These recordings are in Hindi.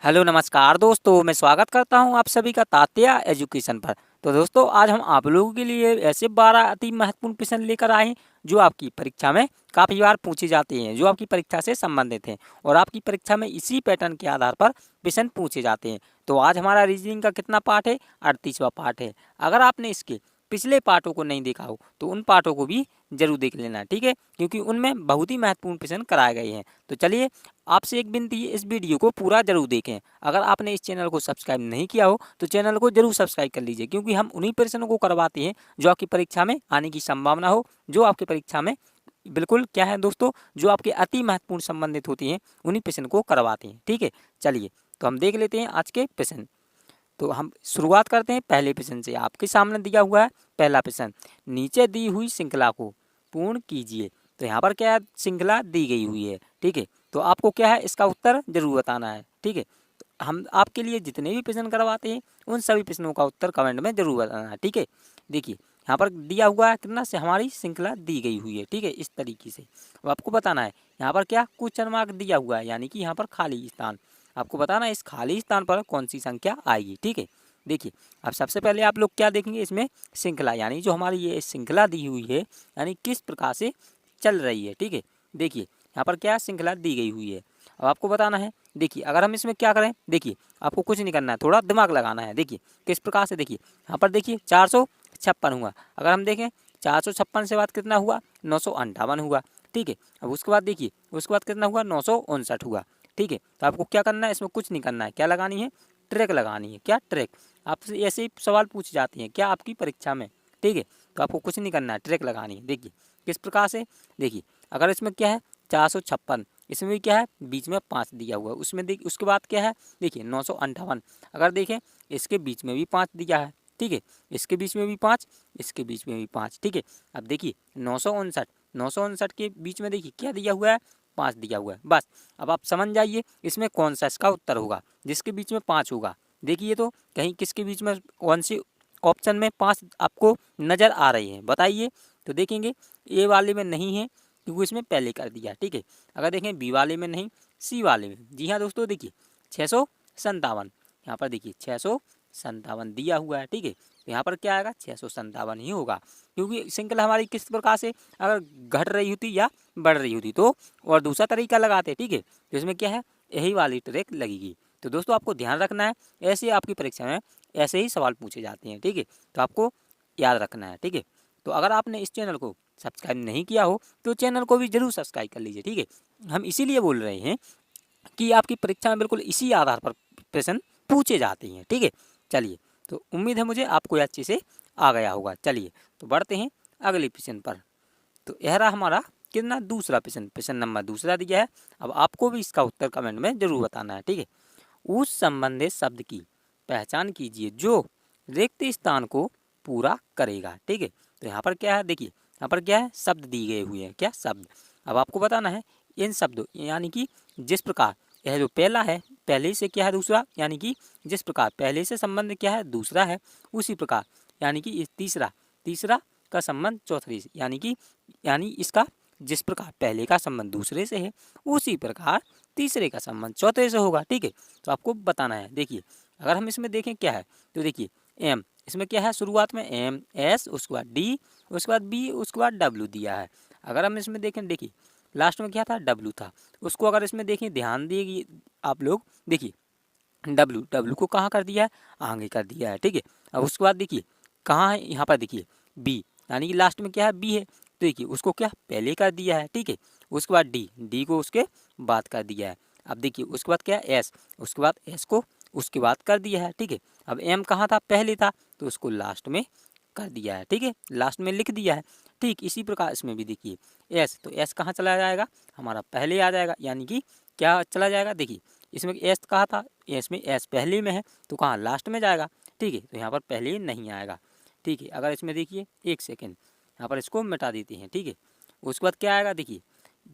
हेलो नमस्कार दोस्तों, मैं स्वागत करता हूं आप सभी का तात्या एजुकेशन पर। तो दोस्तों, आज हम आप लोगों के लिए ऐसे 12 अति महत्वपूर्ण प्रश्न लेकर आए हैं जो आपकी परीक्षा में काफ़ी बार पूछे जाते हैं, जो आपकी परीक्षा से संबंधित हैं और आपकी परीक्षा में इसी पैटर्न के आधार पर प्रश्न पूछे जाते हैं। तो आज हमारा रीजनिंग का कितना पार्ट है? 38वां पार्ट है। अगर आपने इसके पिछले पार्टों को नहीं देखा हो तो उन पार्टों को भी जरूर देख लेना, ठीक है, क्योंकि उनमें बहुत ही महत्वपूर्ण प्रश्न कराए गए हैं। तो चलिए, आपसे एक विनती है, इस वीडियो को पूरा जरूर देखें। अगर आपने इस चैनल को सब्सक्राइब नहीं किया हो तो चैनल को जरूर सब्सक्राइब कर लीजिए, क्योंकि हम उन्हीं प्रश्नों को करवाते हैं जो आपकी परीक्षा में आने की संभावना हो, जो आपकी परीक्षा में बिल्कुल क्या है दोस्तों, जो आपके अति महत्वपूर्ण संबंधित होती हैं, उन्हीं प्रश्न को करवाते हैं, ठीक है। चलिए, तो हम देख लेते हैं आज के प्रश्न। तो हम शुरुआत करते हैं पहले प्रश्न से। आपके सामने दिया हुआ है पहला प्रश्न, नीचे दी हुई श्रृंखला को पूर्ण कीजिए। तो यहाँ पर क्या है, श्रृंखला दी गई हुई है, ठीक है। तो आपको क्या है, इसका उत्तर जरूर बताना है, ठीक है। तो हम आपके लिए जितने भी प्रश्न करवाते हैं उन सभी प्रश्नों का उत्तर कमेंट में जरूर बताना है, ठीक है। देखिए, यहाँ पर दिया हुआ है कितना से हमारी श्रृंखला दी गई हुई है, ठीक है, इस तरीके से। अब आपको बताना है यहाँ पर क्या क्वेश्चन मार्क दिया हुआ है, यानी कि यहाँ पर खाली स्थान। आपको बताना है इस खाली स्थान पर कौन सी संख्या आएगी, ठीक है। देखिए, अब सबसे पहले आप लोग क्या देखेंगे, इसमें श्रृंखला, यानी जो हमारी ये श्रृंखला दी हुई है, यानी किस प्रकार से चल रही है, ठीक है। देखिए, यहाँ पर क्या श्रृंखला दी गई हुई है। अब आपको बताना है, देखिए, अगर हम इसमें क्या करें, देखिए, आपको कुछ नहीं करना है, थोड़ा दिमाग लगाना है। देखिए किस प्रकार से, देखिए यहाँ पर देखिए 456 हुआ। अगर हम देखें 456 से बाद कितना हुआ, 958 हुआ, ठीक है। अब उसके बाद देखिए, उसके बाद कितना हुआ, 959 हुआ, ठीक है। तो आपको क्या करना है, इसमें कुछ नहीं करना है, क्या लगानी है, ट्रैक लगानी है। क्या ट्रैक? आपसे ऐसे ही सवाल पूछ जाते हैं क्या आपकी परीक्षा में, ठीक है। तो आपको कुछ नहीं करना है, ट्रैक लगानी है। देखिए किस प्रकार से, देखिए अगर इसमें क्या है 456, इसमें भी क्या है बीच में 5 दिया हुआ है, उसमें देखिए उसके बाद क्या है, देखिए 958। अगर देखें इसके बीच में भी 5 दिया है, ठीक है, इसके बीच में भी 5, इसके बीच में भी 5, ठीक है। अब देखिए 959 के बीच में देखिए क्या दिया हुआ है, 5 दिया हुआ है, बस। अब आप समझ जाइए इसमें कौन सा इसका उत्तर होगा, जिसके बीच में 5 होगा। देखिए तो कहीं किसके बीच में कौन सी ऑप्शन में 5 आपको नज़र आ रही है, बताइए। तो देखेंगे ए वाले में नहीं है, क्योंकि इसमें पहले कर दिया, ठीक है। अगर देखें बी वाले में नहीं, सी वाले में, जी हाँ दोस्तों, देखिए 657, यहाँ पर देखिए 657 दिया हुआ है, ठीक है। तो यहाँ पर क्या आएगा, 657 ही होगा, क्योंकि श्रृंखला हमारी किस प्रकार से अगर घट रही होती या बढ़ रही होती तो और दूसरा तरीका लगाते, ठीक है। तो इसमें क्या है, यही वाली ट्रैक लगेगी। तो दोस्तों आपको ध्यान रखना है, ऐसे आपकी परीक्षा में ऐसे ही सवाल पूछे जाते हैं, ठीक है। तो आपको याद रखना है, ठीक है। तो अगर आपने इस चैनल को सब्सक्राइब नहीं किया हो तो चैनल को भी जरूर सब्सक्राइब कर लीजिए, ठीक है। हम इसीलिए बोल रहे हैं कि आपकी परीक्षा में बिल्कुल इसी आधार पर प्रश्न पूछे जाते हैं, ठीक है। चलिए, तो उम्मीद है मुझे आपको ये अच्छे से आ गया होगा। चलिए, तो बढ़ते हैं अगले प्रश्न पर। तो यह रहा हमारा कितना दूसरा प्रश्न, प्रश्न नंबर दूसरा दिया है। अब आपको भी इसका उत्तर कमेंट में जरूर बताना है, ठीक है। उस संबंधित शब्द की पहचान कीजिए जो रिक्त स्थान को पूरा करेगा, ठीक है। तो यहाँ पर क्या है, देखिए यहाँ पर क्या है, शब्द दिए गए हुए हैं, क्या शब्द। अब आपको बताना है इन शब्दों, यानी कि जिस प्रकार यह जो पहला है पहले से क्या है दूसरा, यानी कि जिस प्रकार पहले से संबंध क्या है दूसरा है, उसी प्रकार यानी कि तीसरा तीसरा का संबंध चौथे से, यानी इसका जिस प्रकार पहले का संबंध दूसरे से है उसी प्रकार तीसरे का संबंध चौथे से होगा, ठीक है। तो आपको बताना है। देखिए अगर हम इसमें देखें क्या है, तो देखिए एम, इसमें क्या है, शुरुआत में एम, एस, उसके बाद डी, उसके बाद बी, उसके बाद डब्ल्यू दिया है। अगर हम इसमें देखें, देखिए लास्ट में क्या था, डब्ल्यू था। उसको अगर इसमें देखें, ध्यान दिए आप लोग, देखिए डब्ल्यू डब्ल्यू को कहाँ कर दिया है, आगे कर दिया है, ठीक है। अब उसके बाद देखिए कहाँ है, यहाँ पर देखिए बी, यानी कि लास्ट में क्या है, बी है, तो देखिए उसको क्या पहले कर दिया है, ठीक है। उसके बाद डी, डी को उसके बाद कर दिया है। अब देखिए उसके बाद क्या है, एस, उसके बाद एस को उसके बाद कर दिया है, ठीक है। अब एम कहाँ था, पहले था, तो उसको लास्ट में कर दिया है, ठीक है, लास्ट में लिख दिया है। ठीक इसी प्रकार इसमें भी देखिए एस, तो एस कहाँ चला जाएगा, हमारा पहले आ जाएगा, यानी कि क्या चला जाएगा, देखिए इसमें एस कहा था, एस में एस पहले में है तो कहाँ लास्ट में जाएगा, ठीक है। तो यहाँ पर पहले नहीं आएगा, ठीक है। अगर इसमें देखिए एक सेकेंड, यहाँ पर इसको मिटा देते हैं, ठीक है। उसके बाद क्या आएगा, देखिए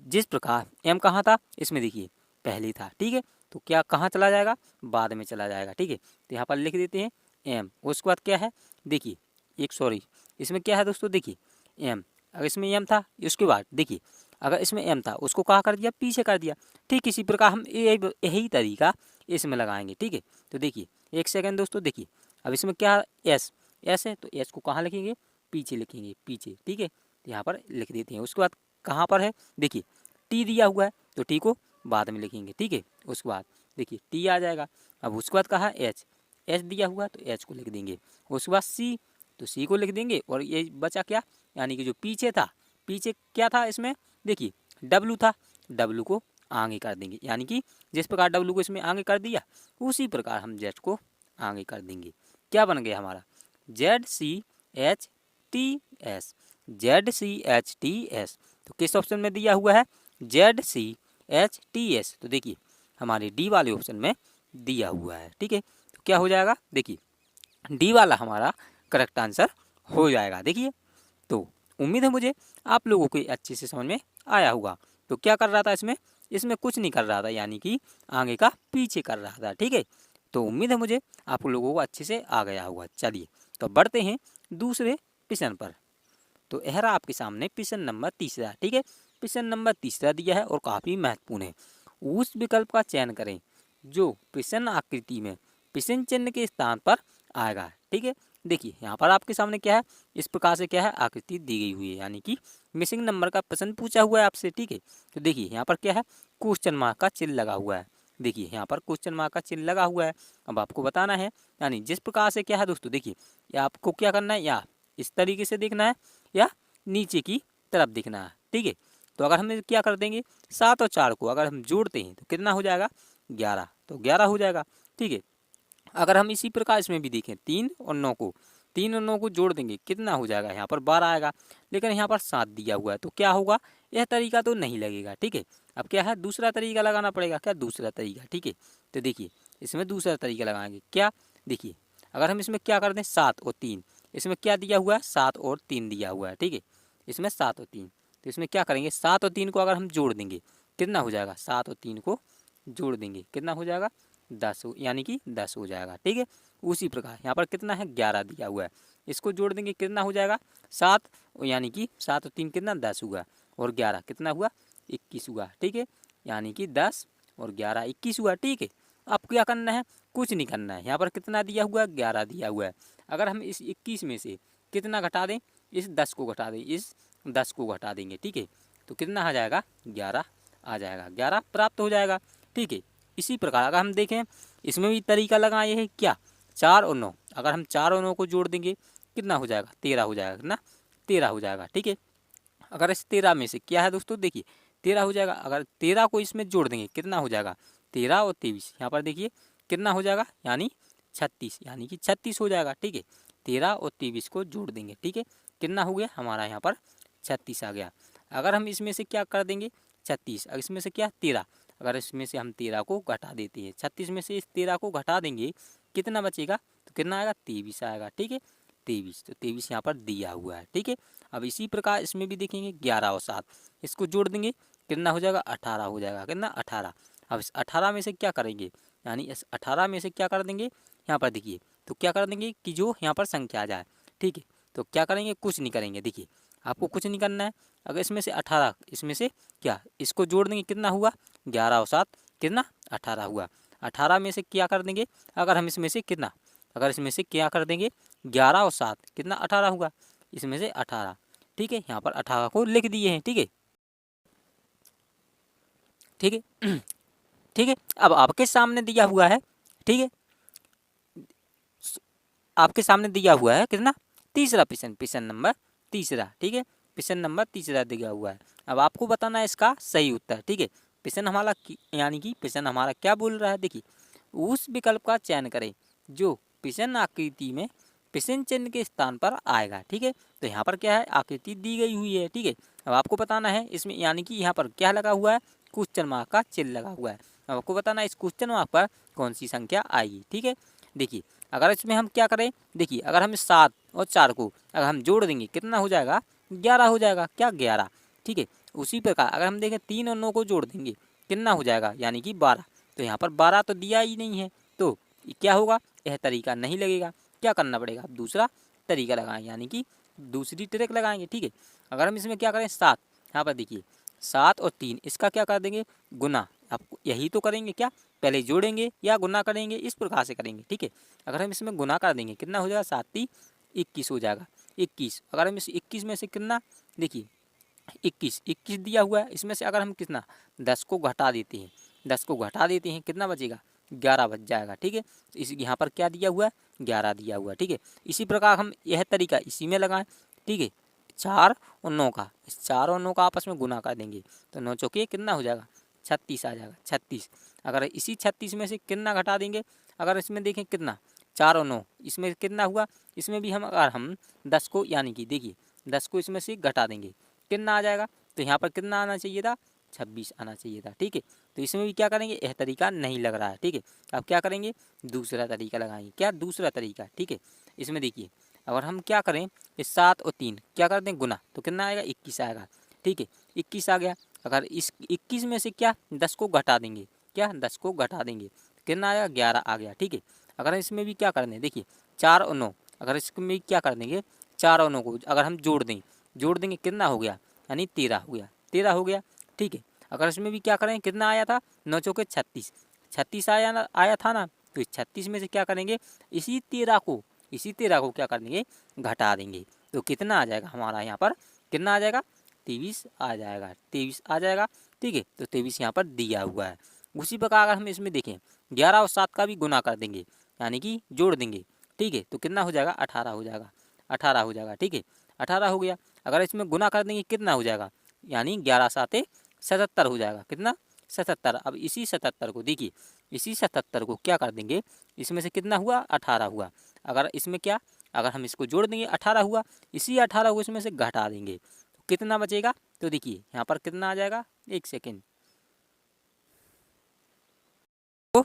जिस प्रकार एम कहाँ था, इसमें देखिए पहले था, ठीक है। तो क्या कहाँ चला जाएगा, बाद में चला जाएगा, ठीक है। तो यहाँ पर लिख देते हैं एम। उसके बाद क्या है, देखिए एक सॉरी, इसमें क्या है दोस्तों, देखिए एम, अगर इसमें एम था उसके बाद देखिए अगर इसमें एम था उसको कहाँ कर दिया, पीछे कर दिया। ठीक इसी प्रकार हम यही तरीका इसमें लगाएंगे। ठीक है, तो देखिए 1 सेकंड दोस्तों। देखिए अब इसमें क्या एस एस है, तो एस को कहाँ लिखेंगे, पीछे लिखेंगे, पीछे। ठीक है, तो यहाँ पर लिख देते हैं। उसके बाद कहाँ पर है, देखिए टी दिया हुआ है, तो टी को बाद में लिखेंगे। ठीक है, उसके बाद देखिए टी आ जाएगा। अब उसके बाद कहा एच, एच दिया हुआ है, तो एच को लिख देंगे। उसके बाद सी, तो सी को लिख देंगे। और ये बचा क्या, यानी कि जो पीछे था, पीछे क्या था इसमें, देखिए डब्लू था, डब्लू को आगे कर देंगे। यानी कि जिस प्रकार डब्लू को इसमें आगे कर दिया, उसी प्रकार हम जेड को आगे कर देंगे। क्या बन गया हमारा, Z C H T S, Z C H T S. तो किस ऑप्शन में दिया हुआ है, Z C H T S. तो देखिए हमारे डी वाले ऑप्शन में दिया हुआ है। ठीक है, तो क्या हो जाएगा, देखिए डी वाला हमारा करेक्ट आंसर हो जाएगा। देखिए तो उम्मीद है मुझे आप लोगों को अच्छे से समझ में आया होगा। तो क्या कर रहा था इसमें, इसमें कुछ नहीं कर रहा था, यानी कि आगे का पीछे कर रहा था। ठीक है, तो उम्मीद है मुझे आप लोगों को अच्छे से आ गया होगा। चलिए तो बढ़ते हैं दूसरे प्रश्न पर। तो यह रहा आपके सामने प्रश्न नंबर तीसरा। ठीक है, प्रश्न नंबर तीसरा दिया है और काफ़ी महत्वपूर्ण है। उस विकल्प का चयन करें जो प्रश्न आकृति में प्रश्न चिन्ह के स्थान पर आएगा। ठीक है, देखिए यहाँ पर आपके सामने क्या है, इस प्रकार से क्या है, आकृति दी गई हुई है, यानी कि मिसिंग नंबर का प्रश्न पूछा हुआ है आपसे। ठीक है, तो देखिए यहाँ पर क्या है, क्वेश्चन मार्क का चिन्ह लगा हुआ है। देखिए यहाँ पर क्वेश्चन मार्क का चिन्ह लगा हुआ है। अब आपको बताना है, यानी जिस प्रकार से क्या है दोस्तों, देखिए या आपको क्या करना है, या इस तरीके से देखना है या नीचे की तरफ देखना है। ठीक है, तो अगर हम क्या कर देंगे, 7 और 4 को अगर हम जोड़ते हैं तो कितना हो जाएगा, 11, तो 11 हो जाएगा। ठीक है, अगर हम इसी प्रकार इसमें भी देखें 3 और 9 को, 3 और 9 को जोड़ देंगे कितना हो जाएगा, यहाँ पर 12 आएगा। लेकिन यहाँ पर 7 दिया हुआ है, तो क्या होगा, यह तरीका तो नहीं लगेगा। ठीक है, अब क्या है, दूसरा तरीका लगाना पड़ेगा। क्या, दूसरा तरीका। ठीक है, तो देखिए इसमें दूसरा तरीका लगाएंगे। क्या, देखिए अगर हम इसमें क्या कर दें, 7 और 3, इसमें क्या दिया हुआ है, 7 और 3 दिया हुआ है। ठीक है, इसमें 7 और 3, तो इसमें क्या करेंगे, 7 और 3 को अगर हम जोड़ देंगे कितना हो जाएगा, 7 और 3 को जोड़ देंगे कितना हो जाएगा, 10, यानी कि 10 हो जाएगा। ठीक है, उसी प्रकार यहाँ पर कितना है, 11 दिया हुआ है, इसको जोड़ देंगे कितना हो जाएगा, 7, यानी कि 7 और 3 कितना, 10 हुआ, और 11 कितना हुआ, 21 हुआ। ठीक है, यानी कि 10 और 11 21 हुआ। ठीक है, अब क्या करना है, कुछ नहीं करना है। यहाँ पर कितना दिया हुआ है, 11 दिया हुआ है। अगर हम इस 21 में से कितना घटा दें, इस 10 को घटा दें, इस 10 को घटा देंगे। ठीक है, तो कितना आ जाएगा, 11 आ जाएगा, 11 प्राप्त हो जाएगा। ठीक है, इसी प्रकार अगर हम देखें इसमें भी तरीका लगाए है, क्या, 4 और 9, अगर हम 4 और 9 को जोड़ देंगे कितना हो जाएगा, 13 हो जाएगा। कितना, 13 हो जाएगा। ठीक है, अगर इस 13 में से क्या है दोस्तों, देखिए 13 हो जाएगा। अगर 13 को इसमें जोड़ देंगे कितना हो जाएगा, 13 और 23, यहाँ पर देखिए कितना हो जाएगा, यानी 36, यानी कि 36 हो जाएगा। ठीक है, 13 और 23 को जोड़ देंगे। ठीक है, कितना हो गया हमारा, यहाँ पर 36 आ गया। अगर हम इसमें से क्या कर देंगे, 36, इसमें से क्या, 13, अगर इसमें से हम 13 को घटा देते हैं, 36 में से इस 13 को घटा देंगे कितना बचेगा, तो कितना आएगा, 23 आएगा। ठीक है, 23, तो 23 यहाँ पर दिया हुआ है। ठीक है, अब इसी प्रकार इसमें भी देखेंगे 11 और 7, इसको जोड़ देंगे कितना हो जाएगा, 18 हो जाएगा। कितना, 18। अब इस 18 में से क्या करेंगे, यानी इस 18 में से क्या कर देंगे, यहाँ पर देखिए तो क्या कर देंगे कि जो यहाँ पर संख्या आ जाए। ठीक है, तो क्या करेंगे, कुछ नहीं करेंगे। देखिए आपको कुछ नहीं करना है। अगर इसमें से 18, इसमें से क्या, इसको जोड़ देंगे कितना हुआ, 11 और 7 कितना, 18 हुआ। 18 में से क्या कर देंगे, अगर हम इसमें से कितना, अगर इसमें से क्या कर देंगे, 11 और 7 कितना, 18 हुआ, इसमें से 18। ठीक है, यहाँ पर 18 को लिख दिए हैं। ठीक है, ठीक है, ठीक है, अब आपके सामने दिया हुआ है। ठीक है, आपके सामने दिया हुआ है कितना, तीसरा प्रश्न, प्रश्न नंबर तीसरा। ठीक है, प्रश्न नंबर तीसरा दिया हुआ है। अब आपको बताना है इसका सही उत्तर। ठीक है, प्रश्न हमारा यानी कि प्रश्न हमारा क्या बोल रहा है, देखिए उस विकल्प का चयन करें जो प्रश्न आकृति में प्रश्न चिन्ह के स्थान पर आएगा। ठीक है, तो यहाँ पर क्या है, आकृति दी गई हुई है। ठीक है, अब आपको बताना है इसमें, यानी कि यहाँ पर क्या लगा हुआ है, क्वेश्चन मार्क का चिन्ह लगा हुआ है। अब आपको बताना है इस क्वेश्चन मार्क पर कौन सी संख्या आएगी। ठीक है, देखिए अगर इसमें हम क्या करें, देखिए अगर हम 7 और 4 को अगर हम जोड़ देंगे कितना हो जाएगा, 11 हो जाएगा। क्या, 11। ठीक है, उसी प्रकार अगर हम देखें 3 और 9 को जोड़ देंगे कितना हो जाएगा, यानी कि 12। तो यहाँ पर 12 तो दिया ही नहीं है, तो क्या होगा, यह तरीका नहीं लगेगा। क्या करना पड़ेगा, अब दूसरा तरीका लगाएं, यानी कि दूसरी ट्रिक लगाएंगे। ठीक है, अगर हम इसमें क्या करें, 7, यहाँ पर देखिए 7 और 3 इसका क्या कर देंगे गुना। आपको यही तो करेंगे, क्या पहले जोड़ेंगे या गुना करेंगे, इस प्रकार से करेंगे। ठीक है, अगर हम इसमें गुना कर देंगे कितना हो जाएगा 7 3 21 हो जाएगा 21। अगर हम इस 21 में से कितना देखिए 21 दिया हुआ है, इसमें से अगर हम कितना 10 को घटा देते हैं, 10 को घटा देते हैं कितना बचेगा 11 बच जाएगा। ठीक है, तो इस यहाँ पर क्या दिया हुआ है 11 दिया हुआ है। ठीक है, इसी प्रकार हम यह तरीका इसी में लगाएं। ठीक है, 4 और 9 का, इस 4 और 9 का आपस में गुना कर देंगे तो 9 चौके कितना हो जाएगा 36 आ जाएगा 36। अगर इसी 36 में से कितना घटा देंगे, अगर इसमें देखें कितना 4 और 9 इसमें कितना हुआ, इसमें भी हम अगर हम 10 को यानी कि देखिए 10 को इसमें से घटा देंगे कितना आ जाएगा, तो यहाँ पर कितना आना चाहिए था 26 आना चाहिए था। ठीक है, तो इसमें भी क्या करेंगे यह तरीका नहीं लग रहा है। ठीक है, अब क्या करेंगे दूसरा तरीका लगाएंगे। क्या दूसरा तरीका, ठीक है, इसमें देखिए अगर हम क्या करें इस 7 और 3 क्या करते हैं गुना, तो कितना आएगा 21 आएगा। ठीक है, 21 आ गया। अगर इस 21 में से क्या 10 को घटा देंगे, क्या 10 को घटा देंगे कितना आएगा 11 आ गया। ठीक है, अगर इसमें भी क्या करना है देखिए 4 और 9, अगर इसमें भी क्या कर देंगे 4 और 9 को अगर हम जोड़ देंगे कितना हो गया यानी 13 हो गया, 13 हो गया। ठीक है, अगर इसमें भी क्या करें कितना आया था 9 चौके 36, 36 आया था ना, तो इस 36 में से क्या करेंगे इसी 13 को क्या कर देंगे घटा देंगे, तो कितना आ जाएगा हमारा यहाँ पर कितना आ जाएगा 23 आ जाएगा, 23 आ जाएगा। ठीक है, तो 23 यहाँ पर दिया हुआ है। उसी प्रकार अगर हम इसमें देखें 11 और 7 का भी गुना कर देंगे यानी कि जोड़ देंगे। ठीक है, तो कितना हो जाएगा 18 हो जाएगा, 18 हो जाएगा। ठीक है, 18 हो गया। अगर इसमें गुना कर देंगे कितना हो जाएगा यानी 11 7 77 हो जाएगा, कितना 77। अब इसी 77 को देखिए इसी 77 को क्या कर देंगे इसमें से कितना हुआ 18 हुआ, अगर इसमें क्या अगर हम इसको जोड़ देंगे 18 हुआ, इसी 18 को इसमें से घटा देंगे तो कितना बचेगा, तो देखिए यहाँ पर कितना आ जाएगा, एक सेकेंड तो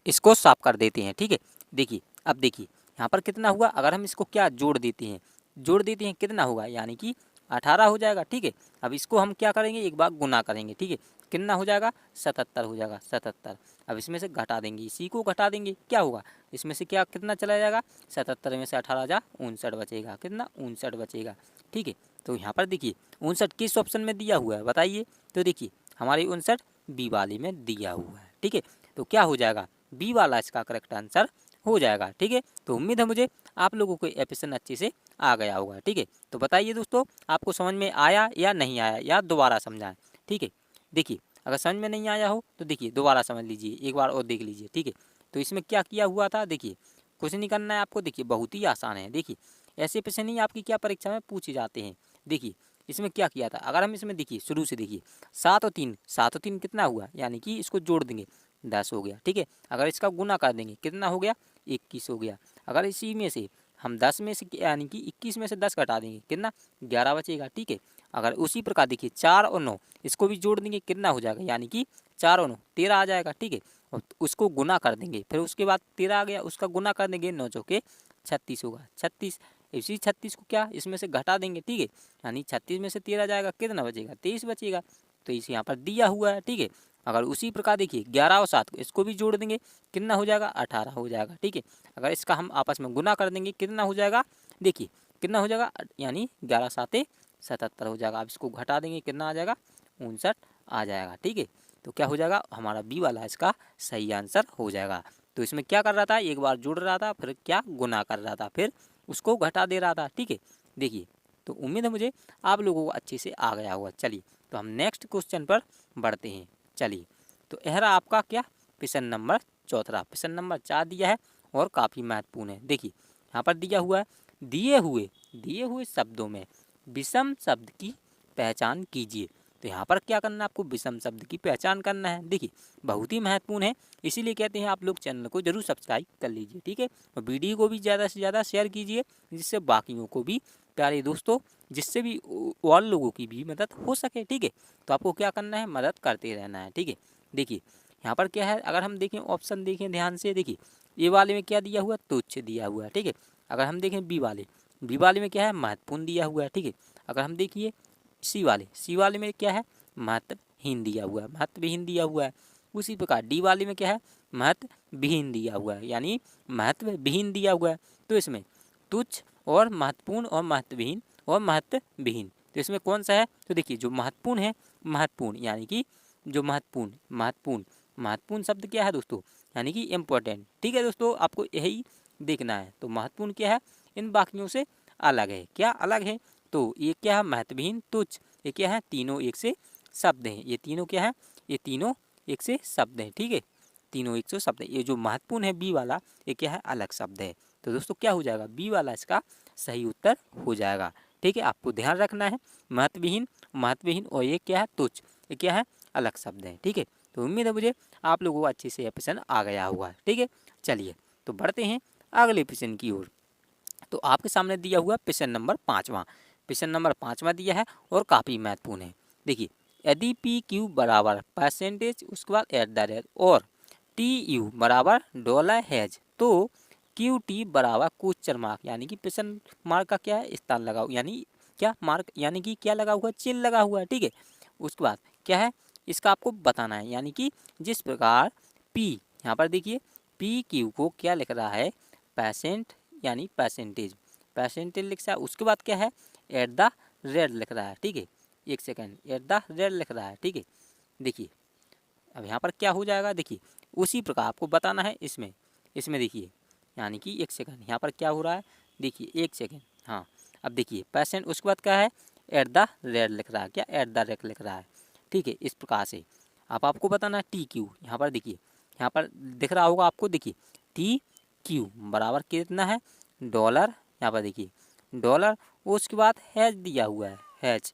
इसको साफ कर देते हैं। ठीक है, देखिए अब देखिए यहाँ पर कितना हुआ, अगर हम इसको क्या जोड़ देते हैं कितना होगा यानी कि 18 हो जाएगा। ठीक है, अब इसको हम क्या करेंगे एक बार गुना करेंगे। ठीक है, कितना हो जाएगा 77 हो जाएगा 77। अब इसमें से घटा देंगे, इसी को घटा देंगे क्या होगा इसमें से क्या कितना चला जाएगा 77 में से 18 जा 59 बचेगा, कितना 59 बचेगा। ठीक है, तो यहाँ पर देखिए 59 किस ऑप्शन में दिया हुआ है बताइए, तो देखिए हमारे 59 बी वाले में दिया हुआ है। ठीक है, तो क्या हो जाएगा बी वाला इसका करेक्ट आंसर हो जाएगा। ठीक है, तो उम्मीद है मुझे आप लोगों को एप्लीकेशन अच्छे से आ गया होगा। ठीक है, तो बताइए दोस्तों आपको समझ में आया या नहीं आया या दोबारा समझाएं। ठीक है, देखिए अगर समझ में नहीं आया हो तो देखिए दोबारा समझ लीजिए, एक बार और देख लीजिए। ठीक है, तो इसमें क्या किया हुआ था देखिए कुछ नहीं करना है आपको, देखिए बहुत ही आसान है। देखिए ऐसे प्रश्न ही आपकी क्या परीक्षा में पूछे जाते हैं। देखिए इसमें क्या किया था, अगर हम इसमें देखिए शुरू से देखिए 7 और 3 कितना हुआ यानी कि इसको जोड़ देंगे 10 हो गया। ठीक है, अगर इसका गुना कर देंगे कितना हो गया 21 हो गया। अगर इसी में से हम 10 में से यानी कि 21 में से 10 घटा देंगे कितना 11 बचेगा। ठीक है, अगर उसी प्रकार देखिए 4 और 9 इसको भी जोड़ देंगे कितना हो जाएगा यानी कि 4 और 9 13 आ जाएगा। ठीक है, और उसको गुना कर देंगे, फिर उसके बाद 13 आ गया उसका गुना कर देंगे 9 चौके 36 होगा 36। इसी 36 को क्या इसमें से घटा देंगे। ठीक है, यानी 36 में से 13 जाएगा कितना बचेगा 23 बचेगा, तो इस यहाँ पर दिया हुआ है। ठीक है, अगर उसी प्रकार देखिए 11 और 7 को इसको भी जोड़ देंगे कितना हो जाएगा 18 हो जाएगा। ठीक है, अगर इसका हम आपस में गुना कर देंगे कितना हो जाएगा देखिए कितना हो जाएगा यानी 11 7 77 हो जाएगा। अब इसको घटा देंगे कितना आ जाएगा 59 आ जाएगा। ठीक है, तो क्या हो जाएगा हमारा बी वाला इसका सही आंसर हो जाएगा। तो इसमें क्या कर रहा था एक बार जोड़ रहा था फिर क्या गुना कर रहा था फिर उसको घटा दे रहा था। ठीक है, देखिए तो उम्मीद है मुझे आप लोगों को अच्छे से आ गया होगा। चलिए तो हम नेक्स्ट क्वेश्चन पर बढ़ते हैं। चलिए तो यह रहा आपका क्या प्रश्न नंबर 4, प्रश्न नंबर 4 दिया है और काफ़ी महत्वपूर्ण है। देखिए यहाँ पर दिया हुआ है दिए हुए शब्दों में विषम शब्द की पहचान कीजिए। तो यहाँ पर क्या करना है आपको विषम शब्द की पहचान करना है। देखिए बहुत ही महत्वपूर्ण है, इसीलिए कहते हैं आप लोग चैनल को जरूर सब्सक्राइब कर लीजिए। ठीक है, और वीडियो को भी ज़्यादा से ज़्यादा शेयर कीजिए जिससे बाकियों को भी प्यारे दोस्तों जिससे भी और लोगों की भी मदद हो सके। ठीक है, तो आपको क्या करना है मदद करते रहना है। ठीक है, देखिए यहाँ पर क्या है अगर हम देखें ऑप्शन देखें ध्यान से, देखिए ए वाले में क्या दिया हुआ है तुच्छ दिया हुआ है। ठीक है, अगर हम देखें बी वाले में क्या है महत्वपूर्ण दिया हुआ है। ठीक है, अगर हम देखिए सी वाले में क्या है महत्वहीन दिया हुआ है, महत्वहीन दिया हुआ है। उसी प्रकार डी वाले में क्या है महत्वहीन दिया हुआ है यानी महत्वहीन दिया हुआ है। तो इसमें तुच्छ और महत्वपूर्ण और महत्वहीन तो इसमें कौन सा है, तो देखिए जो महत्वपूर्ण है, महत्वपूर्ण यानी कि जो महत्वपूर्ण शब्द क्या है दोस्तों, यानी कि इम्पोर्टेंट। ठीक है दोस्तों, आपको यही देखना है। तो महत्वपूर्ण क्या है, इन वाक्यों से अलग है। क्या अलग है, तो ये क्या है, महत्वहीन, तुच्छ, ये क्या है, तीनों एक से शब्द हैं। ये तीनों क्या है, ये तीनों एक से शब्द हैं। ठीक है, तीनों एक से शब्द है। ये जो महत्वपूर्ण है बी वाला, ये क्या है, अलग शब्द है। तो दोस्तों क्या हो जाएगा, बी वाला इसका सही उत्तर हो जाएगा। ठीक है, आपको ध्यान रखना है, महत्वहीन और ये क्या है, तुच्छ, ये क्या है, अलग शब्द है। ठीक है, तो उम्मीद है मुझे आप लोगों को अच्छे से यह प्रश्न आ गया होगा। ठीक है, चलिए तो बढ़ते हैं अगले प्रश्न की ओर। तो आपके सामने दिया हुआ प्रश्न नंबर 5वां, प्रश्न नंबर 5वां दिया है और काफ़ी महत्वपूर्ण है। देखिए, यदि पी क्यू बराबर परसेंटेज, उसके बाद एट द रेट और टी यू बराबर डॉलर हैज, तो क्यू टी बराबर क्वेश्चन मार्क, यानी कि प्रश्न मार्क का क्या है, स्थान लगा हुआ, यानी क्या मार्क, यानी कि क्या लगा हुआ, चिन्ह लगा हुआ है। ठीक है, उसके बाद क्या है, इसका आपको बताना है। यानी कि जिस प्रकार पी, यहाँ पर देखिए पी क्यू को क्या लिख रहा है, परसेंट यानी परसेंटेज लिख रहा है। उसके बाद क्या है, एट द रेट लिख रहा है। ठीक है, एक सेकेंड, एट द रेट लिख रहा है। ठीक है, देखिए अब यहाँ पर क्या हो जाएगा, देखिए उसी प्रकार आपको बताना है। इसमें देखिए, यानी कि एक सेकेंड, यहाँ पर क्या हो रहा है, देखिए एक सेकेंड, हाँ अब देखिए परसेंट, उसके बाद क्या है, एट द रेट लिख रहा है, क्या एट द रेट लिख रहा है। ठीक है, इस प्रकार से अब आपको बताना है टी क्यू। यहाँ पर देखिए, यहाँ पर दिख रहा होगा आपको, देखिए टी क्यू बराबर कितना है, डॉलर, यहाँ पर देखिए डॉलर, उसके बाद हैज दिया हुआ है, हैज।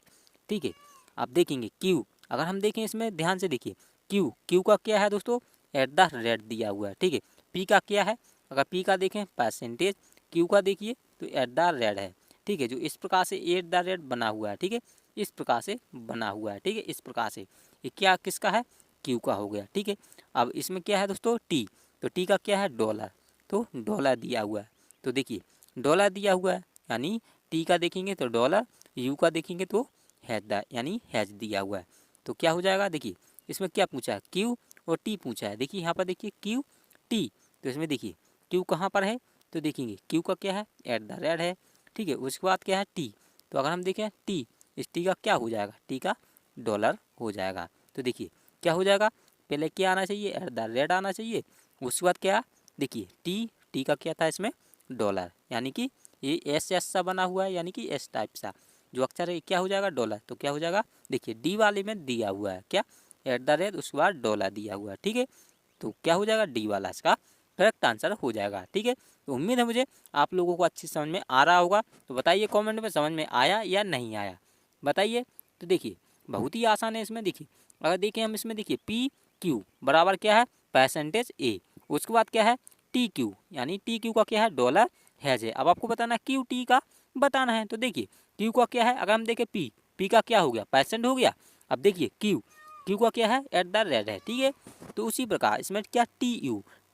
ठीक है, आप देखेंगे क्यू, अगर हम देखें इसमें ध्यान से देखिए, क्यू का क्या है दोस्तों, एट द रेट दिया हुआ है। ठीक है, पी का क्या है, अगर पी का देखें परसेंटेज, क्यू का देखिए तो एट द रेट है। ठीक है, जो इस प्रकार से एट द रेट बना हुआ है। ठीक है, इस प्रकार से बना हुआ है। ठीक है, इस प्रकार से ये क्या किसका है, क्यू का हो गया। ठीक है, अब इसमें क्या है दोस्तों, टी, तो टी का क्या है, डॉलर, तो डॉलर दिया हुआ है। तो देखिए डॉलर दिया हुआ है, यानी टी का देखेंगे तो डॉलर, यू का देखेंगे तो हैज यानी हैज दिया हुआ है। तो क्या हो जाएगा, देखिए इसमें क्या पूछा है, क्यू और टी पूछा है। देखिए यहाँ पर देखिए क्यू टी, तो इसमें देखिए क्यू कहाँ पर है, तो देखेंगे क्यू का क्या है, एट द रेट है। ठीक है, उसके बाद क्या है टी, तो अगर हम देखें टी, इस टी का क्या हो जाएगा, टी का डॉलर हो जाएगा। तो देखिए क्या हो जाएगा, पहले क्या आना चाहिए, एट द रेट आना चाहिए। उसके बाद क्या, देखिए टी का क्या था इसमें, डॉलर, यानी कि ये एस सा बना हुआ है, यानी कि एस टाइप सा जो अक्षर है क्या हो जाएगा, डॉलर। तो क्या हो जाएगा, देखिए डी वाले में दिया हुआ है क्या, एट द रेट, उसके बाद डॉलर दिया हुआ है। ठीक है, तो क्या हो जाएगा, डी वाला इसका करेक्ट आंसर हो जाएगा। ठीक है, तो उम्मीद है मुझे आप लोगों को अच्छी समझ में आ रहा होगा। तो बताइए कमेंट में समझ में आया या नहीं आया, बताइए। तो देखिए बहुत ही आसान है इसमें। देखिए अगर देखें हम इसमें, देखिए पी क्यू बराबर क्या है, परसेंटेज ए, उसके बाद क्या है टी क्यू, यानी टी क्यू का क्या है, डॉलर हैज है। अब आपको बताना है क्यू टी का बताना है। तो देखिए क्यू का क्या है, अगर हम देखें पी का क्या हो गया, परसेंट हो गया। अब देखिए क्यू का क्या है, एट द रेट है। ठीक है, तो उसी प्रकार इसमें क्या टी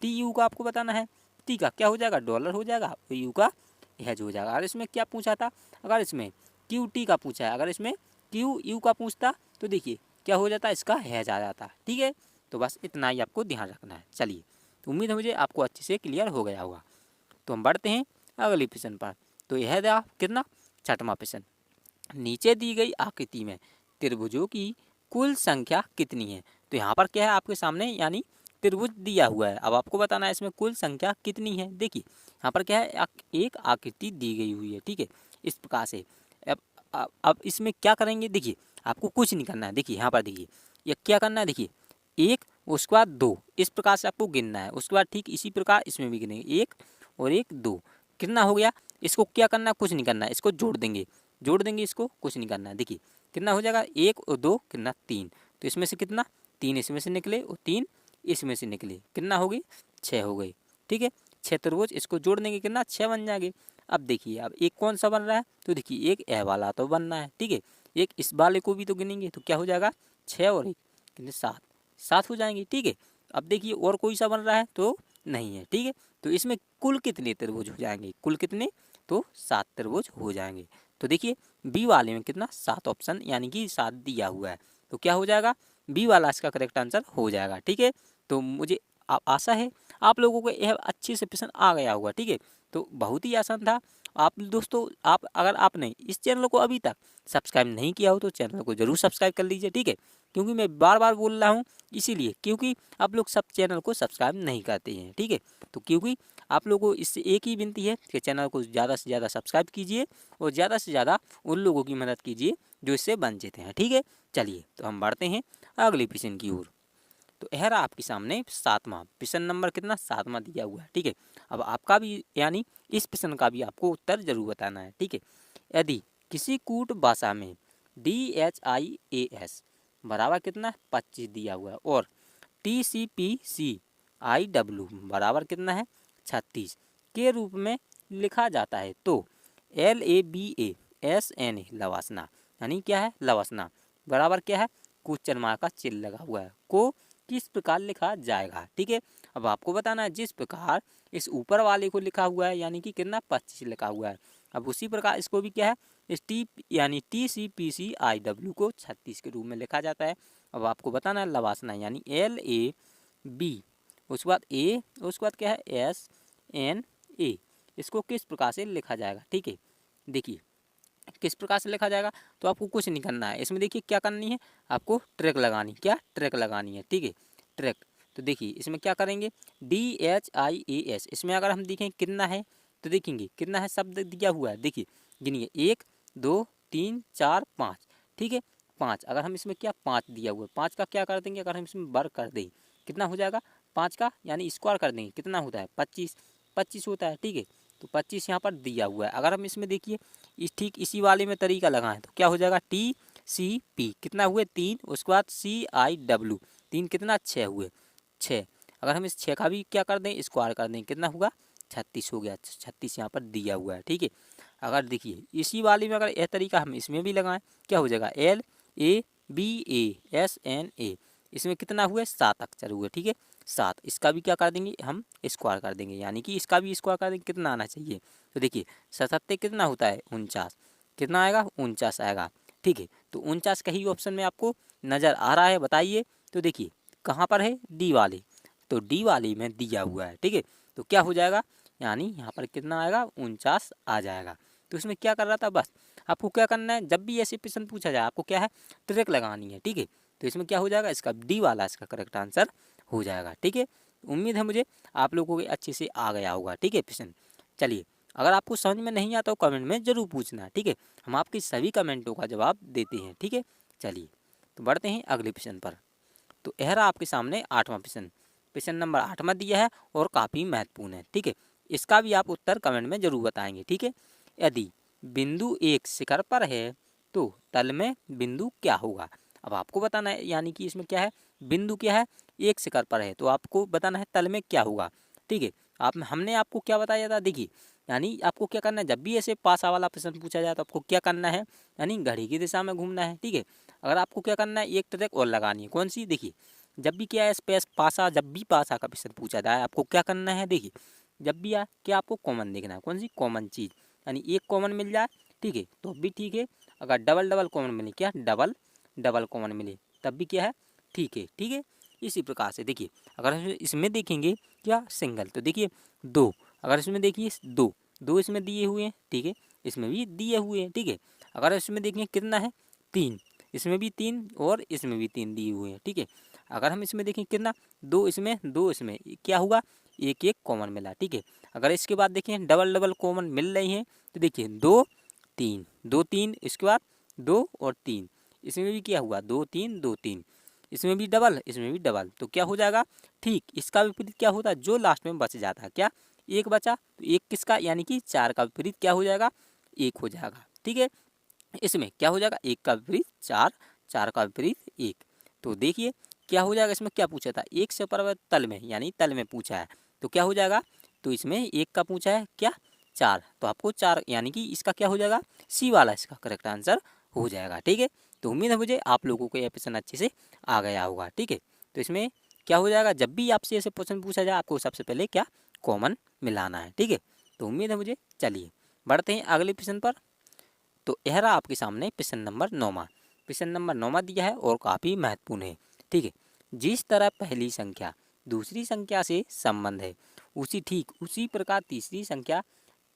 यू का आपको बताना है, टी का क्या हो जाएगा, डॉलर हो जाएगा, और यू का हैज हो जाएगा। अगर इसमें क्या पूछा था, अगर इसमें क्यू टी का पूछा है, अगर इसमें क्यू यू का पूछता तो देखिए क्या हो जाता, इसका हैज आ जाता। ठीक है, तो बस इतना ही आपको ध्यान रखना है। चलिए, तो उम्मीद है मुझे आपको अच्छे से क्लियर हो गया होगा। तो हम बढ़ते हैं अगले प्रश्न पर। तो यह था कितना, 6वां प्रश्न। नीचे दी गई आकृति में त्रिभुजों की कुल संख्या कितनी है। तो यहाँ पर क्या है आपके सामने, यानी त्रिभुज दिया हुआ है। अब आपको बताना है इसमें कुल संख्या कितनी है। देखिए यहाँ पर क्या है, एक आकृति दी गई हुई है। ठीक है, इस प्रकार से अब इसमें क्या करेंगे, देखिए आपको कुछ नहीं करना है। देखिए यहाँ पर देखिए ये क्या करना है, देखिए एक, उसके बाद दो, इस प्रकार से आपको गिनना है। उसके बाद ठीक इसी प्रकार इसमें भी गिनेंगे, एक और एक, दो, कितना हो गया। इसको क्या करना है, कुछ नहीं करना है, इसको जोड़ देंगे, इसको कुछ नहीं करना है। देखिए कितना हो जाएगा, एक और दो कितना, तीन। तो इसमें से कितना, तीन इसमें से निकले और तीन इसमें से निकले, कितना हो गई, 6 हो गई। ठीक है, 6 त्रिभुज, इसको जोड़ देंगे कितना, 6 बन जाएंगे। अब देखिए अब एक कौन सा बन रहा है, तो देखिए एक ए वाला तो बनना है। ठीक है, एक इस वाले को भी तो गिनेंगे, तो क्या हो जाएगा, 6 और एक कितने, 7 हो जाएंगे। ठीक है, अब देखिए और कोई सा बन रहा है तो नहीं है। ठीक है, तो इसमें कुल कितने त्रिभुज हो जाएंगे, कुल कितने, तो 7 त्रिभुज हो जाएंगे। तो देखिए बी वाले में कितना, 7 ऑप्शन, यानी कि 7 दिया हुआ है। तो क्या हो जाएगा, बी वाला इसका करेक्ट आंसर हो जाएगा। ठीक है, तो मुझे आशा है आप लोगों को यह अच्छे से प्रश्न आ गया होगा। ठीक है, तो बहुत ही आसान था। आप दोस्तों, आप अगर आपने इस चैनल को अभी तक सब्सक्राइब नहीं किया हो तो चैनल को जरूर सब्सक्राइब कर लीजिए। ठीक है, क्योंकि मैं बार बार बोल रहा हूँ इसीलिए, क्योंकि आप लोग सब चैनल को सब्सक्राइब नहीं करते हैं। ठीक है, तो क्योंकि आप लोगों को इससे एक ही विनती है कि चैनल को ज़्यादा से ज़्यादा सब्सक्राइब कीजिए और ज़्यादा से ज़्यादा उन लोगों की मदद कीजिए जो इससे वंचित हैं। ठीक है, चलिए तो हम बढ़ते हैं अगले प्रश्न की ओर। तो यह रहा आपके सामने सातवां प्रश्न, नंबर कितना, सातवां दिया हुआ है। ठीक है, अब आपका भी यानी इस प्रश्न का भी आपको उत्तर जरूर बताना है। ठीक है, यदि किसी कूट भाषा में DHIAS बराबर कितना 25 दिया हुआ है और TCPCIW बराबर कितना है 36 के रूप में लिखा जाता है तो LABASNA लवासना यानी क्या है, लवासना बराबर क्या है, क्वेश्चन मार्क का चिन्ह लगा हुआ है, को किस प्रकार लिखा जाएगा। ठीक है, अब आपको बताना है जिस प्रकार इस ऊपर वाले को लिखा हुआ है यानी कि कितना 25 लिखा हुआ है, अब उसी प्रकार इसको भी क्या है, इस यानी TCPCIW को 36 के रूप में लिखा जाता है। अब आपको बताना है लवासना यानी LAB, उसके बाद A, उसके बाद क्या है SNA, इसको किस प्रकार से लिखा जाएगा। ठीक है, देखिए किस प्रकार से लिखा जाएगा, तो आपको कुछ नहीं करना है इसमें। देखिए क्या करनी है, आपको ट्रैक लगानी, क्या ट्रैक लगानी है। ठीक है, ट्रैक, तो देखिए इसमें क्या करेंगे DHIAS, इसमें अगर हम देखें कितना है तो देखेंगे कितना है शब्द दिया हुआ है। देखिए गिनिए 1 2 3 4 5। ठीक है, 5, अगर हम इसमें क्या 5 दिया हुआ है, 5 का क्या कर देंगे, अगर हम इसमें वर्ग कर दें कितना हो जाएगा 5 का, यानी स्क्वायर कर देंगे कितना होता है 25, 25 होता है। ठीक है, तो 25 यहाँ पर दिया हुआ है। अगर हम इसमें देखिए ठीक इसी वाले में तरीका लगाएं तो क्या हो जाएगा TCP कितना हुए 3, उसके बाद CIW 3 कितना 6 हुए 6, अगर हम इस 6 का भी क्या कर दें स्क्वायर कर दें कितना होगा 36 हो गया, 36 यहाँ पर दिया हुआ है। ठीक है, अगर देखिए इसी वाले में अगर यह तरीका हम इसमें भी लगाएं क्या हो जाएगा LABASNA, इसमें कितना हुए 7 अक्षर हुए। ठीक है, 7, इसका भी क्या कर देंगे हम स्क्वायर कर देंगे, यानी कि इसका भी स्क्वायर कर देंगे कितना आना चाहिए, तो देखिए 77 कितना होता है 49, कितना आएगा 49 आएगा। ठीक है, तो 49 का ही ऑप्शन में आपको नज़र आ रहा है, बताइए। तो देखिए कहाँ पर है डी वाले, तो डी वाले में दिया हुआ है। ठीक है, तो क्या हो जाएगा, यानी यहाँ पर कितना आएगा 49 आ जाएगा। तो इसमें क्या कर रहा था, बस आपको क्या करना है, जब भी ऐसे प्रश्न पूछा जाए आपको क्या है ट्रिक लगानी है। ठीक है, तो इसमें क्या हो जाएगा, इसका डी वाला इसका करेक्ट आंसर हो जाएगा। ठीक है, उम्मीद है मुझे आप लोगों को अच्छे से आ गया होगा। ठीक है प्रश्न, चलिए अगर आपको समझ में नहीं आता हो कमेंट में ज़रूर पूछना। ठीक है, हम आपके सभी कमेंटों का जवाब देते हैं। ठीक है, चलिए तो बढ़ते हैं अगले प्रश्न पर। तो यह रहा आपके सामने 8वां प्रश्न, प्रश्न नंबर 8वां दिया है और काफ़ी महत्वपूर्ण है। ठीक है, इसका भी आप उत्तर कमेंट में ज़रूर बताएंगे। ठीक है, यदि बिंदु एक शिखर पर है तो तल में बिंदु क्या होगा। अब आपको बताना है, यानी कि इसमें क्या है बिंदु क्या है एक शिखर पर है तो आपको बताना है तल में क्या होगा। ठीक है, हमने आपको क्या बताया था, देखिए यानी आपको क्या करना है, जब भी ऐसे पासा वाला प्रश्न पूछा जाए तो आपको क्या करना है, यानी घड़ी की दिशा में घूमना है। ठीक है, अगर आपको क्या करना है एक ट्रैक और लगानी है, कौन सी, देखिए जब भी क्या है स्पेस पासा, जब भी पासा का प्रश्न पूछा जाए आपको क्या करना है, देखिए जब भी क्या आपको कॉमन देखना है, कौन सी कॉमन चीज़, यानी एक कॉमन मिल जाए ठीक है तो भी ठीक है, अगर डबल डबल कॉमन मिले, क्या डबल डबल कॉमन मिले तब भी क्या है ठीक है। ठीक है, इसी प्रकार से देखिए अगर इसमें देखेंगे क्या सिंगल, तो देखिए 2, अगर इसमें देखिए 2 2 इसमें दिए हुए हैं। ठीक है, इसमें भी दिए हुए हैं। ठीक है, अगर इसमें देखें कितना है 3, इसमें भी 3 और इसमें भी 3 दिए हुए हैं। ठीक है, अगर हम इसमें देखें कितना 2 इसमें 2 इसमें क्या हुआ एक एक कॉमन मिला। ठीक है, अगर इसके बाद देखें डबल डबल कॉमन मिल रही हैं तो देखिए 2 3 2 3, इसके बाद 2 और 3, इसमें भी क्या हुआ 2 3 2 3, इसमें भी डबल इसमें भी डबल, तो क्या हो जाएगा ठीक इसका विपरीत क्या होता है जो लास्ट में बच जाता है, क्या एक बचा, तो एक किसका, यानी कि 4 का विपरीत क्या हो जाएगा 1 हो जाएगा। ठीक है, इसमें क्या हो जाएगा 1 का विपरीत 4, 4 का विपरीत 1, तो देखिए क्या हो जाएगा, इसमें क्या पूछा था एक से ऊपर तल में, यानी तल में पूछा है तो क्या हो जाएगा, तो इसमें 1 का पूछा है क्या 4, तो आपको 4 यानी कि इसका क्या हो जाएगा सी वाला इसका करेक्ट आंसर हो जाएगा। ठीक है, तो उम्मीद है मुझे आप लोगों को यह प्रश्न अच्छे से आ गया होगा। ठीक है, तो इसमें क्या हो जाएगा, जब भी आपसे ऐसे प्रश्न पूछा जाए आपको सबसे पहले क्या कॉमन मिलाना है। ठीक है, तो उम्मीद है मुझे, चलिए बढ़ते हैं अगले प्रश्न पर। तो यह रहा आपके सामने प्रश्न नंबर 9वां, प्रश्न नंबर 9वां दिया है और काफ़ी महत्वपूर्ण है। ठीक है, जिस तरह पहली संख्या दूसरी संख्या से संबंध है। उसी प्रकार तीसरी संख्या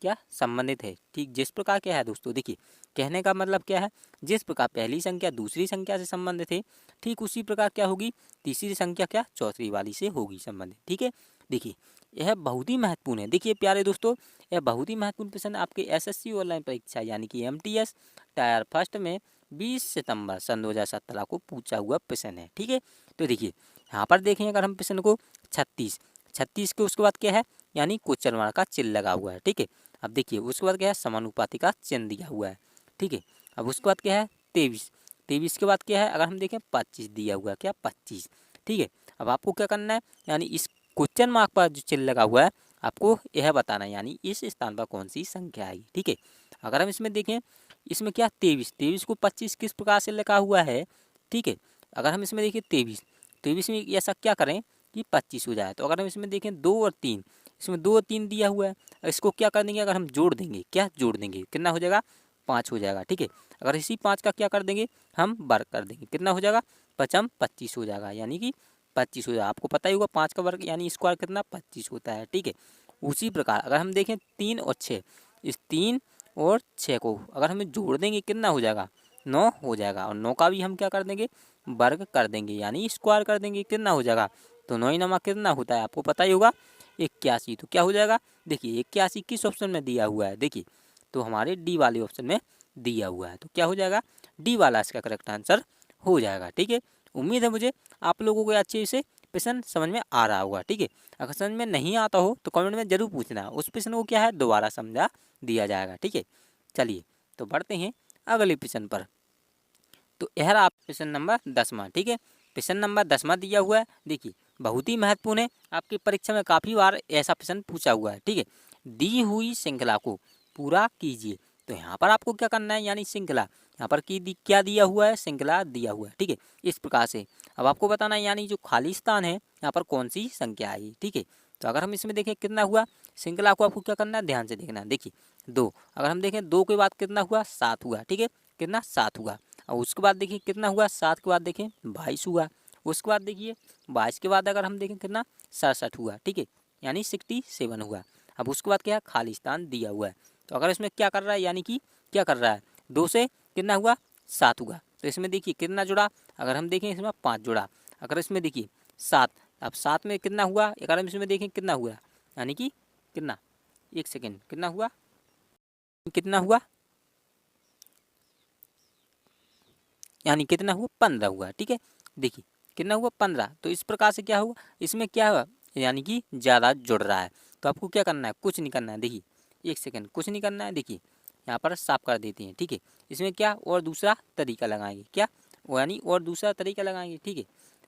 क्या संबंधित है। ठीक जिस प्रकार क्या है दोस्तों, देखिए कहने का मतलब क्या है, जिस प्रकार पहली संख्या दूसरी संख्या से संबंधित है, ठीक उसी प्रकार क्या होगी तीसरी संख्या क्या चौथी वाली से होगी संबंधित। ठीक है, देखिए यह बहुत ही महत्वपूर्ण है। देखिए प्यारे दोस्तों, यह बहुत ही महत्वपूर्ण प्रश्न आपके एसएससी ऑनलाइन परीक्षा यानी कि एमटीएस टायर फर्स्ट में 20 सितंबर सन 2017 को पूछा हुआ प्रश्न है। ठीक है, तो देखिए यहाँ पर देखें अगर हम प्रश्न को 36 के उसके बाद क्या है यानी क्वेश्चन मार्क का चिन्ह लगा हुआ है। ठीक है, अब देखिए उसके बाद क्या है समानुपाती का चिन्ह दिया हुआ है। ठीक है, अब उसके बाद क्या है 23 के बाद क्या है अगर हम देखें 25 दिया हुआ है, क्या 25। ठीक है, अब आपको क्या करना है यानी इस क्वेश्चन मार्क पर जो चिन्ह लगा हुआ है आपको यह बताना है यानी इस स्थान पर कौन सी संख्या आएगी। ठीक है, अगर हम इसमें देखें इसमें क्या 23 को 25 किस प्रकार से लिखा हुआ है। ठीक है, अगर हम इसमें देखिए 23 में ऐसा क्या करें कि 25 हो जाए। तो अगर हम इसमें देखें 2 और 3, इसमें 2 और 3 दिया हुआ है, इसको क्या कर देंगे अगर हम जोड़ देंगे, क्या जोड़ देंगे कितना हो जाएगा 5 हो जाएगा। ठीक है, अगर इसी 5 का क्या कर देंगे हम वर्ग कर देंगे, कितना हो जाएगा 5 25 हो जाएगा यानी कि 25 हो जाएगा। आपको पता ही होगा 5 का वर्ग यानी स्क्वायर कितना 25 होता है। ठीक है, उसी प्रकार अगर हम देखें 3 और 6, इस 3 और 6 को अगर हमें जोड़ देंगे कितना हो जाएगा 9 हो जाएगा, और 9 का भी हम क्या कर देंगे वर्ग कर देंगे यानी स्क्वायर कर देंगे, कितना हो जाएगा तो 9 नमा कितना होता है आपको पता ही होगा 81। तो क्या हो जाएगा देखिए 81 किस ऑप्शन में दिया हुआ है, देखिए तो हमारे डी वाले ऑप्शन में दिया हुआ है। तो क्या हो जाएगा डी वाला इसका करेक्ट आंसर हो जाएगा। ठीक है, उम्मीद है मुझे आप लोगों को अच्छे से प्रश्न समझ में आ रहा होगा। ठीक है, अगर समझ में नहीं आता हो तो कमेंट में जरूर पूछना, उस प्रश्न को क्या है दोबारा समझा दिया जाएगा। ठीक है, चलिए तो बढ़ते हैं अगले प्रश्न पर। तो यह आप प्रश्न नंबर 10वां। ठीक है, प्रश्न नंबर 10वां दिया हुआ है, देखिए बहुत ही महत्वपूर्ण है, आपकी परीक्षा में काफ़ी बार ऐसा प्रश्न पूछा हुआ है। ठीक है, दी हुई श्रृंखला को पूरा कीजिए। तो यहाँ पर आपको क्या करना है यानी श्रृंखला यहाँ पर क्या दिया हुआ है श्रृंखला दिया हुआ है। ठीक है, इस प्रकार से अब आपको बताना है यानी जो खाली स्थान है यहाँ पर कौन सी संख्या आई। ठीक है, तो अगर हम इसमें देखें कितना हुआ श्रृंखला को आपको क्या करना है ध्यान से देखना है। देखिए 2, अगर हम देखें 2 के बाद कितना हुआ 7 हुआ। ठीक है, कितना 7 हुआ, और उसके बाद देखिए कितना हुआ 7 के बाद देखें 22 हुआ। उसके बाद देखिए 22 के बाद अगर हम देखें कितना 67 हुआ। ठीक है, यानी 67 हुआ। अब उसके बाद क्या है खाली स्थान दिया हुआ है। तो अगर इसमें क्या कर रहा है यानी कि क्या कर रहा है 2 से कितना हुआ 7 हुआ। तो इसमें देखिए कितना जुड़ा, अगर हम देखें इसमें 5 जुड़ा। अगर इसमें देखिए 7, अब 7 में कितना हुआ अगर हम इसमें देखें कितना हुआ यानी कि कितना 1 सेकेंड कितना हुआ यानी कितना हुआ 15 हुआ। ठीक है, देखिए कितना हुआ 15। तो इस प्रकार से क्या हुआ इसमें क्या हुआ यानी कि ज़्यादा जुड़ रहा है। तो आपको क्या करना है कुछ नहीं करना है, देखिए 1 सेकेंड कुछ नहीं करना है, देखिए यहाँ पर साफ कर देते हैं। ठीक है, इसमें क्या और दूसरा तरीका लगाएंगे, क्या वो यानी और दूसरा तरीका लगाएंगे। ठीक है,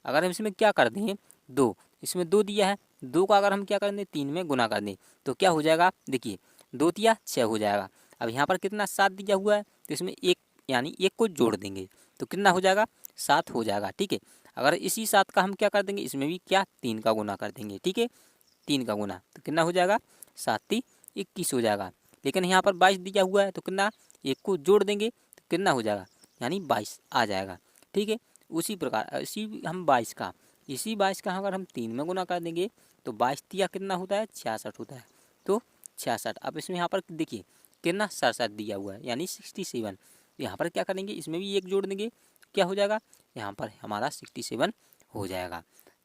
अगर हम इसमें क्या कर दें 2, इसमें 2 दिया है, 2 का अगर हम क्या कर दें 3 में गुना कर दें तो क्या हो जाएगा देखिए 2 तिया 6 हो जाएगा। अब यहाँ पर कितना 7 दिया हुआ है तो इसमें 1 यानी 1 को जोड़ देंगे तो कितना हो जाएगा 7 हो जाएगा। ठीक है, अगर इसी 7 का हम क्या कर देंगे इसमें भी क्या 3 का गुना कर देंगे। ठीक है, 3 का गुना तो कितना हो जाएगा 7 × 21 हो जाएगा। लेकिन यहाँ पर 22 दिया हुआ है तो कितना 1 को जोड़ देंगे तो कितना हो जाएगा यानी 22 आ जाएगा। ठीक है, उसी प्रकार इसी 22 का अगर हम 3 में गुना कर देंगे तो 22 तिया कितना होता है 66 होता है। तो 66, अब इसमें यहाँ पर देखिए कितना 67 दिया हुआ है यानी 67। यहाँ पर क्या करेंगे इसमें भी 1 जोड़ देंगे क्या हो जाएगा यहाँ पर हमारा 67 हो जाएगा।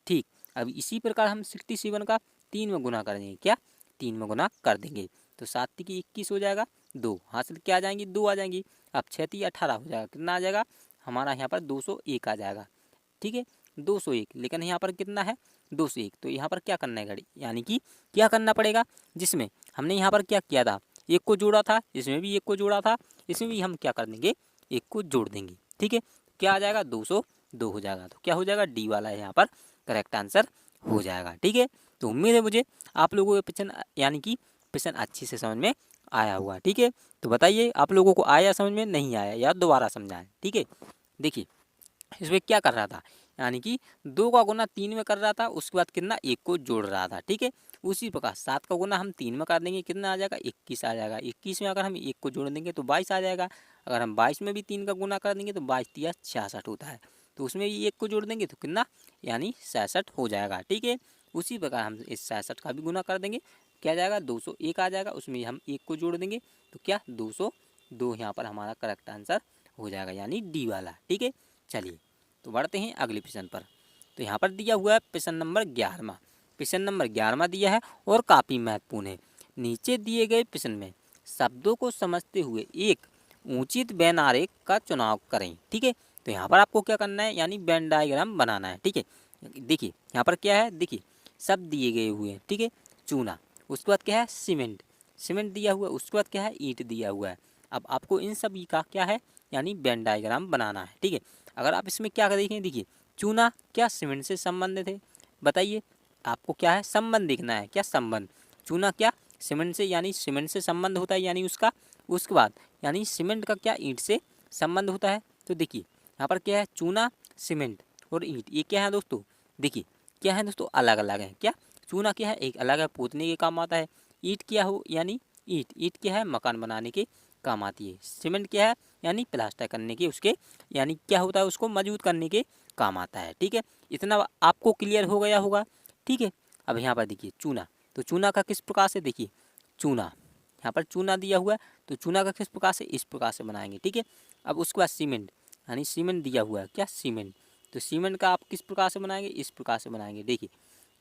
ठीक, अब इसी प्रकार हम 67 का 3 में गुना कर देंगे, क्या 3 में गुना कर देंगे तो 7 × 21 हो जाएगा, 2 हाथ से क्या आ जाएंगी 2 आ जाएंगी। अब 6 × 18 हो जाएगा, कितना आ जाएगा हमारा यहाँ पर 201 आ जाएगा। ठीक है, 201, लेकिन यहाँ पर कितना है 201। तो यहाँ पर क्या करना है घड़ी यानी कि क्या करना पड़ेगा जिसमें हमने यहाँ पर क्या किया था 1 को जोड़ा था, इसमें भी 1 को जोड़ा था, इसमें भी हम क्या कर देंगे 1 को जोड़ देंगे। ठीक है, क्या आ जाएगा 202 हो जाएगा। तो क्या हो जाएगा डी वाला है यहाँ पर करेक्ट आंसर हो जाएगा। ठीक है, तो उम्मीद है मुझे आप लोगों को प्रश्न यानी कि प्रश्न अच्छे से समझ में आया हुआ। ठीक है, तो बताइए आप लोगों को आया समझ में नहीं आया या दोबारा समझाएं। ठीक है, देखिए इसमें क्या कर रहा था यानी कि 2 का गुना 3 में कर रहा था, उसके बाद कितना 1 को जोड़ रहा था। ठीक है, उसी प्रकार 7 का गुना हम 3 में कर देंगे कितना आ जाएगा 21 आ जाएगा। 21 में अगर हम 1 को जोड़ देंगे तो 22 आ जाएगा। अगर हम 22 में भी 3 का गुना कर देंगे तो 22 × 66 होता है। तो उसमें भी 1 को जोड़ देंगे तो कितना यानी 66 हो जाएगा। ठीक है, उसी प्रकार हम इस 66 का भी गुना कर देंगे, क्या जाएगा 201 आ जाएगा, उसमें हम 1 को जोड़ देंगे तो क्या 202 यहाँ पर हमारा करेक्ट आंसर हो जाएगा, यानी डी वाला। ठीक है, चलिए तो बढ़ते हैं अगले प्रश्न पर। तो यहाँ पर दिया हुआ है प्रश्न नंबर 11वां। प्रश्न नंबर 11वां दिया है और काफ़ी महत्वपूर्ण है। नीचे दिए गए प्रश्न में शब्दों को समझते हुए एक उचित वेन आरेख का चुनाव करें। ठीक है, तो यहाँ पर आपको क्या करना है, यानी वेन डायग्राम बनाना है। ठीक है, देखिए यहाँ पर क्या है, देखिए शब्द दिए गए हुए हैं। ठीक है, चूना, उसके बाद क्या है सीमेंट, सीमेंट दिया हुआ है, उसके बाद क्या है ईंट दिया हुआ है। अब आपको इन सभी का क्या है, यानी वेन डायग्राम बनाना है। ठीक है, अगर आप इसमें क्या देखें, देखिए चूना क्या सीमेंट से संबंधित है, बताइए आपको क्या है संबंध देखना है, क्या संबंध, चूना क्या सीमेंट से, यानी सीमेंट से संबंध होता है, यानी उसका, उसके बाद यानी सीमेंट का क्या ईंट से संबंध होता है। तो देखिए यहाँ पर क्या है, चूना, सीमेंट और ईंट, ये क्या है दोस्तों, देखिए क्या है दोस्तों, अलग अलग है। क्या चूना क्या है, एक अलग है, पोतने के काम आता है। ईंट क्या हो, यानी ईंट क्या है, मकान बनाने के काम आती है। सीमेंट क्या है, यानी प्लास्टर करने के, उसके यानी क्या होता है, उसको मजबूत करने के काम आता है। ठीक है, इतना आपको क्लियर हो गया होगा। ठीक है, अब यहाँ पर देखिए चूना, तो चूना का किस प्रकार से, देखिए चूना, यहाँ पर चूना दिया हुआ है, तो चूना का किस प्रकार से, इस प्रकार से बनाएंगे। ठीक है, अब उसके बाद सीमेंट, यानी सीमेंट दिया हुआ है, क्या सीमेंट, तो सीमेंट का आप किस प्रकार से बनाएंगे, इस प्रकार से बनाएंगे। देखिए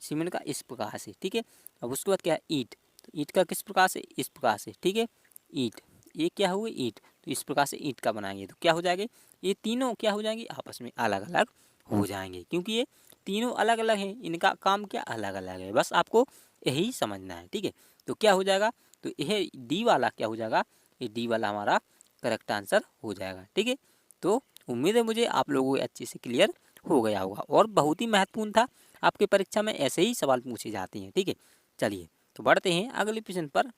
सीमेंट का इस प्रकार से। ठीक है, अब उसके बाद क्या है ईंट, तो ईंट का किस प्रकार से, इस प्रकार से। ठीक है, ईंट, ये क्या हुए ईंट, तो इस प्रकार से ईंट का बनाएंगे, तो क्या हो जाएगा, ये तीनों क्या हो जाएंगे, आपस में अलग अलग हो जाएंगे, क्योंकि ये तीनों अलग अलग हैं, इनका काम क्या अलग अलग है, बस आपको यही समझना है। ठीक है, तो क्या हो जाएगा, तो यह डी वाला क्या हो जाएगा, ये डी वाला हमारा करेक्ट आंसर हो जाएगा। ठीक है, तो उम्मीद है मुझे आप लोगों को अच्छे से क्लियर हो गया होगा, और बहुत ही महत्वपूर्ण था, आपके परीक्षा में ऐसे ही सवाल पूछे जाते हैं। ठीक है, चलिए तो बढ़ते हैं अगले प्रश्न पर।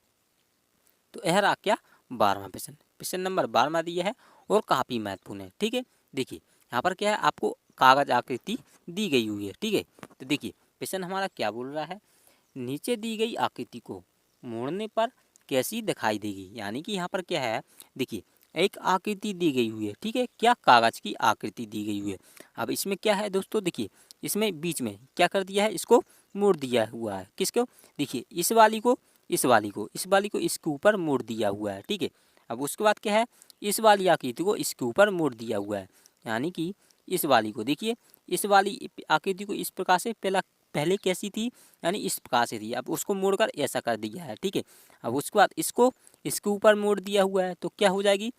तो यह रहा क्या 12वां प्रश्न, प्रश्न नंबर 12वां दिया है और काफ़ी महत्वपूर्ण है। ठीक है, देखिए यहाँ पर क्या है, आपको कागज आकृति दी गई हुई है। ठीक है, तो देखिए प्रश्न हमारा क्या बोल रहा है, नीचे दी गई आकृति को मोड़ने पर कैसी दिखाई देगी, यानी कि यहाँ पर क्या है, देखिए एक आकृति दी गई हुई है। ठीक है, क्या कागज की आकृति दी गई हुई है। अब इसमें क्या है दोस्तों, देखिए इसमें बीच में क्या कर दिया है, इसको मोड़ दिया हुआ है, किसको, देखिए इस वाली को, इस वाली को, इस वाली को इसके ऊपर मोड़ दिया हुआ है। ठीक है, अब उसके बाद क्या है, इस वाली आकृति को इसके ऊपर मोड़ दिया हुआ है, यानी कि इस वाली को, देखिए इस वाली आकृति को इस प्रकार से पहले कैसी थी, यानी इस प्रकार से थी, अब उसको मोड़कर ऐसा कर दिया है। ठीक है, अब उसके बाद इसको इसके ऊपर मोड़ दिया हुआ है, तो क्या हो जाएगी,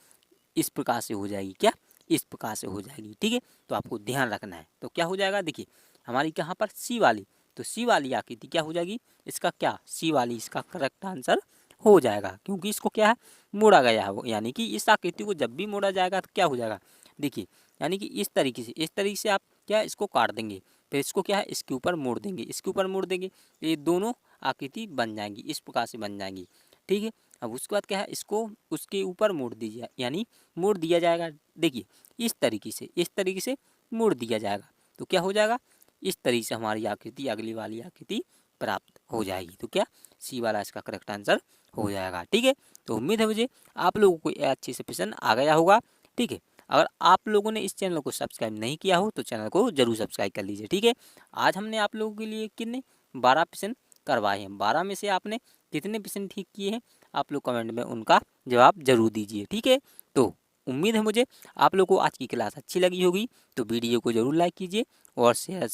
इस प्रकार से हो जाएगी, क्या इस प्रकार से हो जाएगी। ठीक है, तो आपको ध्यान रखना है, तो क्या हो जाएगा, देखिए हमारी कहाँ पर सी वाली, तो सी वाली आकृति क्या हो जाएगी, इसका क्या सी वाली इसका करेक्ट आंसर हो जाएगा, क्योंकि इसको क्या है मोड़ा गया है वो, यानी कि इस आकृति को जब भी मोड़ा जाएगा तो क्या हो जाएगा, देखिए यानी कि इस तरीके से आप क्या इसको काट देंगे, फिर इसको क्या है इसके ऊपर मोड़ देंगे, इसके ऊपर मोड़ देंगे, तो ये दोनों आकृति बन जाएंगी, इस प्रकार से बन जाएंगी। ठीक है, अब उसके बाद क्या है, इसको उसके ऊपर मोड़ दीजिए, यानी मोड़ दिया जाएगा। देखिए इस तरीके से मोड़ दिया जाएगा, तो क्या हो जाएगा, इस तरीके से हमारी आकृति अगली वाली आकृति प्राप्त हो जाएगी। तो क्या सी वाला इसका करेक्ट आंसर हो जाएगा। ठीक है, तो उम्मीद है मुझे आप लोगों को अच्छे से प्रश्न आ गया होगा। ठीक है, अगर आप लोगों ने इस चैनल को सब्सक्राइब नहीं किया हो तो चैनल को जरूर सब्सक्राइब कर लीजिए। ठीक है, आज हमने आप लोगों के लिए कितने 12 प्रश्न करवाए हैं, 12 में से आपने कितने प्रश्न ठीक किए हैं, आप लोग कमेंट में उनका जवाब जरूर दीजिए। ठीक है, तो उम्मीद है मुझे आप लोगों को आज की क्लास अच्छी लगी होगी, तो वीडियो को जरूर लाइक कीजिए और ज़्यादा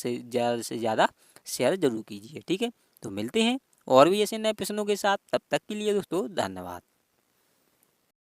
से ज़्यादा शेयर जरूर कीजिए। ठीक है, तो मिलते हैं और भी ऐसे नए प्रश्नों के साथ, तब तक के लिए दोस्तों धन्यवाद।